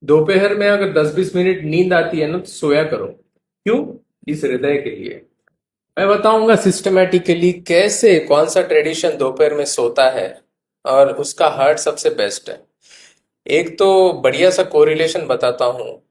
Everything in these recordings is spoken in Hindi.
दोपहर में अगर 10-20 मिनट नींद आती है ना तो सोया करो। क्यों? इस हृदय के लिए। मैं बताऊंगा सिस्टमेटिकली कैसे कौन सा ट्रेडिशन दोपहर में सोता है और उसका हार्ट सबसे बेस्ट है। एक तो बढ़िया सा कोरिलेशन बताता हूँ।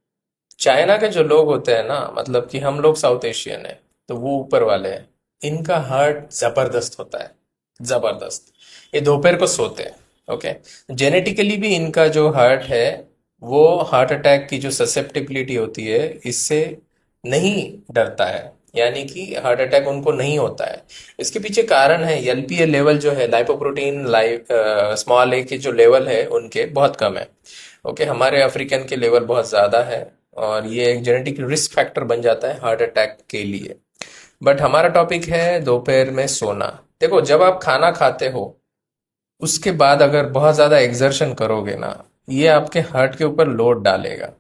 चाइना के जो लोग होते हैं ना, मतलब कि हम लोग साउथ एशियन है, तो वो ऊपर वाले हैं। इनका हार्ट जबरदस्त होता है। जबरदस्त। ये दोपहर को सोते हैं। ओके। जेनेटिकली भी इनका जो हार्ट है, वो हार्ट अटैक की जो ससेप्टिबिलिटी होती है, इससे नहीं डरता है। यानी कि हार्ट अटैक उनको नहीं होता है। इसके पीछे कारण है, एलपीए लेवल जो है, लाइपोप्रोटीन स्मॉल ए के जो लेवल है उनके बहुत कम है। ओके, हमारे अफ्रीकन के लेवल बहुत ज़्यादा है। और ये एक जेनेटिक रिस्क फैक्टर बन जाता है हार्ट अटैक के लिए। बट हमारा टॉपिक है दोपहर में सोना। देखो, जब आप खाना खाते हो उसके बाद अगर बहुत ज़्यादा एक्सर्शन करोगे ना, ये आपके हार्ट के ऊपर लोड डालेगा।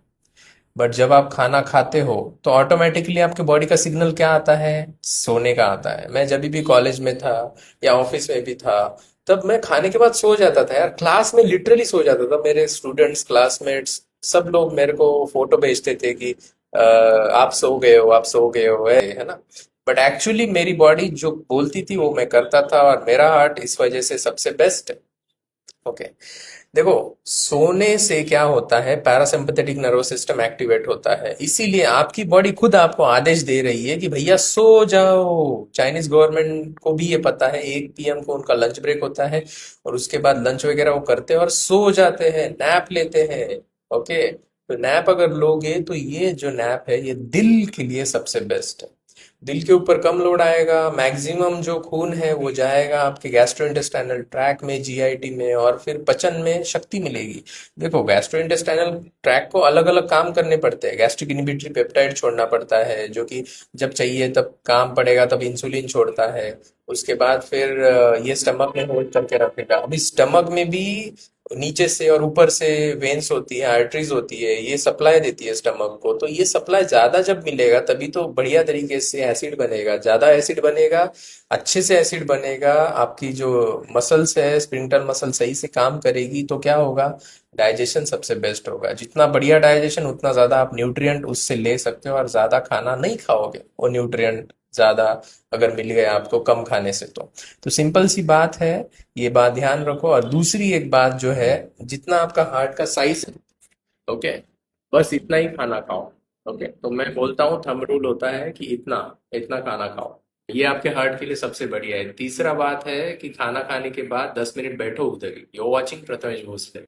बट जब आप खाना खाते हो तो ऑटोमेटिकली आपके बॉडी का सिग्नल क्या आता है? सोने का आता है। मैं जब भी कॉलेज में था या ऑफिस में भी था, तब मैं खाने के बाद सो जाता था यार। क्लास में लिटरली सो जाता था। मेरे स्टूडेंट्स, क्लासमेट्स, सब लोग मेरे को फोटो भेजते थे कि आप सो गए हो, आप सो गए हो, है ना। बट एक्चुअली मेरी बॉडी जो बोलती थी वो मैं करता था, और मेरा हार्ट इस वजह से सबसे बेस्ट है। ओके। देखो, सोने से क्या होता है, पैरासिम्पथेटिक नर्वस सिस्टम एक्टिवेट होता है, इसीलिए आपकी बॉडी खुद आपको आदेश दे रही है कि भैया सो जाओ। चाइनीज गवर्नमेंट को भी ये पता है, 1 PM को उनका लंच ब्रेक होता है, और उसके बाद लंच वगैरह वो करते हैं और सो जाते हैं, नैप लेते हैं। ओके। तो नैप अगर लोगे तो ये जो नैप है ये दिल के लिए सबसे बेस्ट है। दिल के ऊपर कम लोड आएगा, मैक्सिमम जो खून है वो जाएगा आपके गैस्ट्रोइंटेस्टाइनल ट्रैक में, जीआईटी में, और फिर पचन में शक्ति मिलेगी। देखो, गैस्ट्रोइंटेस्टाइनल ट्रैक को अलग अलग काम करने पड़ते हैं। गैस्ट्रिक इनहिबिटरी पेप्टाइड छोड़ना पड़ता है, जो कि जब चाहिए तब काम पड़ेगा, तब इंसुलिन छोड़ता है। उसके बाद फिर ये स्टमक में होल्ड करके रखेगा। अभी स्टमक में भी नीचे से और ऊपर से वेन्स होती है, आर्टरीज होती है, ये सप्लाई देती है स्टमक को। तो ये सप्लाई ज्यादा जब मिलेगा तभी तो बढ़िया तरीके से एसिड बनेगा, ज्यादा एसिड बनेगा, अच्छे से एसिड बनेगा। आपकी जो मसल्स है, स्पिंटल मसल सही से काम करेगी, तो क्या होगा? डाइजेशन सबसे बेस्ट होगा। जितना बढ़िया डाइजेशन उतना ज्यादा आप न्यूट्रिएंट उससे ले सकते हो, और ज्यादा खाना नहीं खाओगे वो न्यूट्रिएंट ज्यादा अगर मिल गए आपको कम खाने से। तो सिंपल सी बात है, ये बात ध्यान रखो। और दूसरी एक बात जो है, जितना आपका हार्ट का साइज है, ओके, बस इतना ही खाना खाओ। ओके, तो मैं बोलता हूँ, थंब रूल होता है कि इतना इतना खाना खाओ। ये आपके हार्ट के लिए सबसे बढ़िया है। तीसरा बात है कि खाना खाने के बाद 10 मिनट बैठो उधर ही। You watching Prathamesh Bhosle.